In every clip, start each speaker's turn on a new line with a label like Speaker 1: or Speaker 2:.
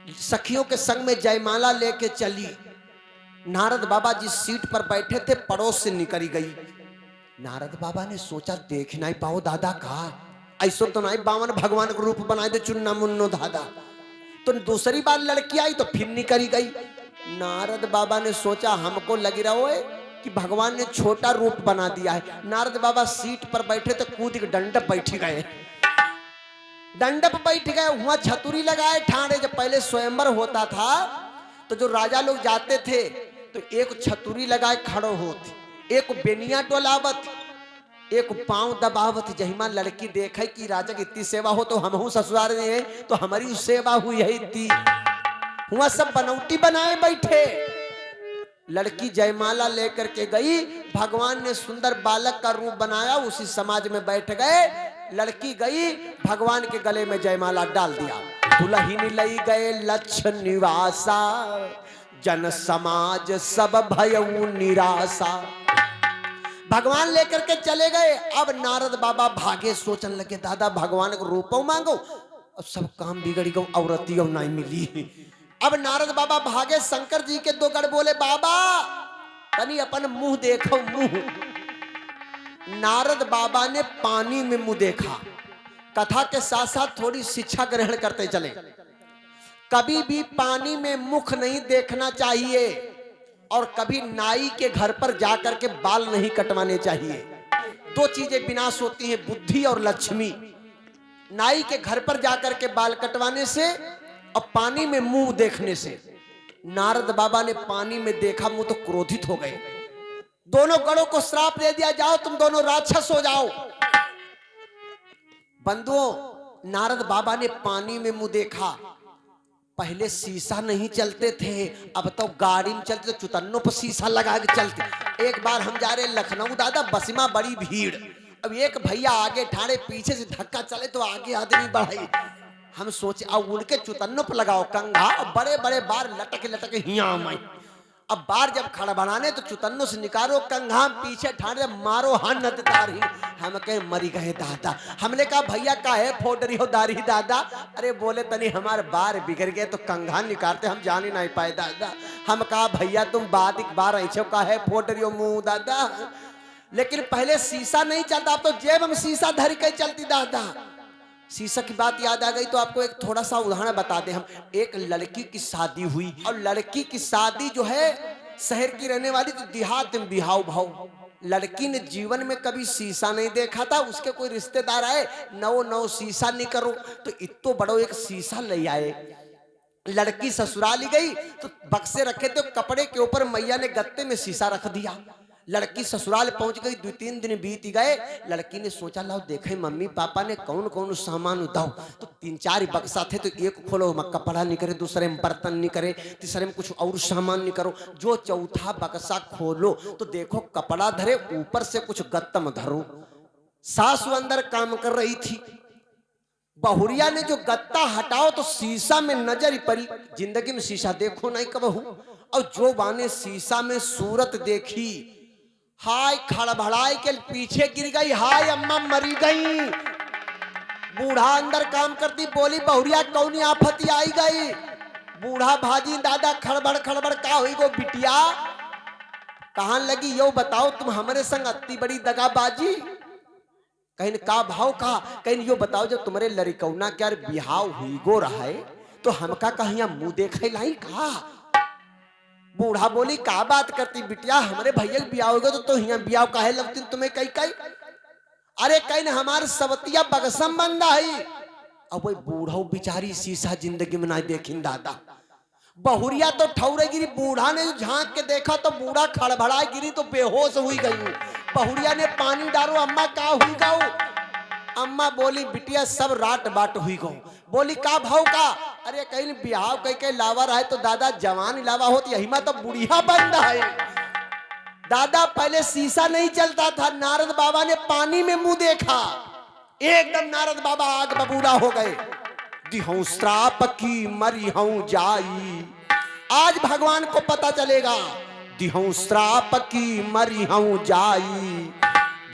Speaker 1: सखियों के संग में जयमाला लेके चली। नारद बाबा जिस सीट पर बैठे थे पड़ोस से निकली गई। नारद बाबा ने सोचा देख नहीं पाओ दादा कहा, ऐसो तो नहीं बावन भगवान का रूप बनाए दे चुन्ना मुन्नो दादा। तो दूसरी बार लड़की आई तो फिर निकली गई। नारद बाबा ने सोचा हमको लग रहा है कि भगवान ने छोटा रूप बना दिया है। नारद बाबा सीट पर बैठे तो कूद के डंडप बैठ गए। डंडप बैठ गए, वहां छतुरी लगाए ठाणे। जब पहले स्वयंवर होता था तो जो राजा लोग जाते थे तो एक छतुरी लगाए खड़ो होते, एक बेनिया टोलावत, एक पांव दबावत। जहिमा लड़की देखे कि राजा की इतनी सेवा हो तो हम ससुराल में है तो हमारी सेवा हुई है इतनी। हुआ सब बनौटी बनाए बैठे। लड़की जयमाला लेकर के गई, भगवान ने सुंदर बालक का रूप बनाया, उसी समाज में बैठ गए। लड़की गई, भगवान के गले में जयमाला डाल दिया। दुल्हन लई गए लक्ष्य निवासा, जन समाज सब भयऊ निराशा। भगवान लेकर के चले गए। अब नारद बाबा भागे, सोचन लगे दादा भगवान को रूपो मांगो, अब सब काम बिगड़ गो, औरतियों नहीं मिली। अब नारद बाबा भागे, शंकर जी के दो गढ़ बोले बाबा तनी अपन मुंह देखो मुंह। नारद बाबा ने पानी में मुंह देखा। कथा के साथ साथ थोड़ी शिक्षा ग्रहण करते चले। कभी भी पानी में मुख नहीं देखना चाहिए और कभी नाई के घर पर जाकर के बाल नहीं कटवाने चाहिए। दो चीजें विनाश होती हैं, बुद्धि और लक्ष्मी। नाई के घर पर जाकर के बाल कटवाने से और पानी में मुंह देखने से। नारद बाबा ने पानी में देखा, मुंह तो क्रोधित हो गए। दोनों गणों को श्राप दे दिया, जाओ तुम दोनों राक्षस हो जाओ। बंधुओं, नारद बाबा ने पानी में मुंह देखा। पहले शीशा नहीं चलते थे, अब तो गाड़ी में चलते तो चुतन्नों पर शीशा लगा के चलते। एक बार हम जा रहे लखनऊ दादा, बस में बड़ी भीड़। अब एक भैया आगे ठाड़े, पीछे से धक्का चले तो आगे आदमी बढ़े। हम सोचे अब उनके चुतन्नों पर लगाओ कंघा, बड़े बड़े बार लटके लटके हिया माई। अब बार जब खड़ा बनाने तो चुतन्नों से निकालो कंघा, पीछे ठाड़े मारो हन्नत दारी। हम कहे मरी गए दादा। हमने कहा भैया काहे फोड़ रही हो दारी दादा? अरे बोले तनी हमारे बार बिगड़ गए तो कंघा निकालते, हम जान ही नहीं पाए दादा। हम कहा भैया तुम बाद एक बार ऐसे काहे फोड़ रही हो मुंह दादा? लेकिन पहले शीशा नहीं चलता, अब तो जेब में शीशा धर के चलती दादा। शीशा की बात याद आ गई तो आपको एक थोड़ा सा उदाहरण बता दें हम। एक लड़की की शादी हुई और लड़की की शादी जो है शहर की रहने वाली, तो देहात में बिहाव भाव। लड़की ने जीवन में कभी शीशा नहीं देखा था। उसके कोई रिश्तेदार आए, नौ शीशा नहीं करो, तो इतो बड़ो एक शीशा ले आए। लड़की ससुराल गई तो बक्से रखे थे, कपड़े के ऊपर मैया ने गत्ते में शीशा रख दिया। लड़की ससुराल पहुंच गई, 2-3 दिन बीत गए। लड़की ने सोचा लाओ देखे मम्मी पापा ने कौन कौन सामान उठाओ। तो 3-4 बक्सा थे, तो एक खोलो कपड़ा नहीं करे, दूसरे में बर्तन नहीं करे, तीसरे में कुछ और सामान नहीं करो। जो चौथा बक्सा खोलो तो देखो कपड़ा धरे, ऊपर से कुछ गत्तम धरो। सासू अंदर काम कर रही थी। बहुरिया ने जो गत्ता हटाओ तो शीशा में नजर पड़ी। जिंदगी में शीशा देखो नहीं कबहू। और जो बाने शीशा में सूरत देखी, हाय खड़बड़ाई के पीछे गिर गई, हाय अम्मा मरी गई। बूढ़ा अंदर काम करती, बोली बहुरिया कौनी आफती आई गई? बूढ़ा भाजी दादा खड़बड़ खड़बड़ का हुई गो बिटिया? कहां लगी यो बताओ, तुम हमारे संग अत्ती बड़ी दगाबाजी। कहीं का भाव का, कहीं यो बताओ जब तुम्हारे लड़कौना क्या बिहाव हुई गो रहा है तो हमका कहीं मुंह देखे लाई का? बूढ़ा बोली का बात करती बिटिया, हमारे भैया बियाह होगा तो यहाँ बियाह काहे लगती तुम्हें कई कई? अरे कहीं हमारे सवतिया बगसम बंदा है। अब वही बूढ़ा बिचारी शीशा जिंदगी में नहीं देखी दादा। बहुरिया तो ठौरे गिरी, बूढ़ा ने झांक के देखा तो बूढ़ा खड़बड़ा गिरी तो बेहोश हुई गई। बहुरिया ने पानी डालो, अम्मा का हुई गाओ? अम्मा बोली बिटिया सब राट बाट हुई गो। बोली का भाव का? अरे कहीं बिहाव कहीं लावा रहा है तो दादा जवान लावा होती, यही में तो बुढ़िया बंदा है। दादा पहले शीशा नहीं चलता था, नारद बाबा ने पानी में मुंह देखा, एकदम नारद बाबा आग बबूला हो गए। दिहूं श्राप की मरी हूं जाई, आज भगवान को पता चलेगा। दिहूं श्राप की मरी हूं जाई,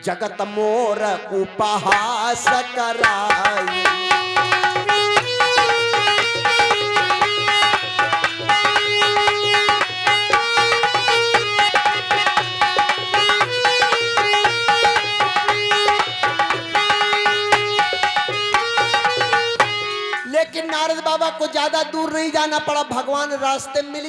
Speaker 1: जगत मोर उपहास कराई। लेकिन नारद बाबा को ज्यादा दूर नहीं जाना पड़ा, भगवान रास्ते में मिल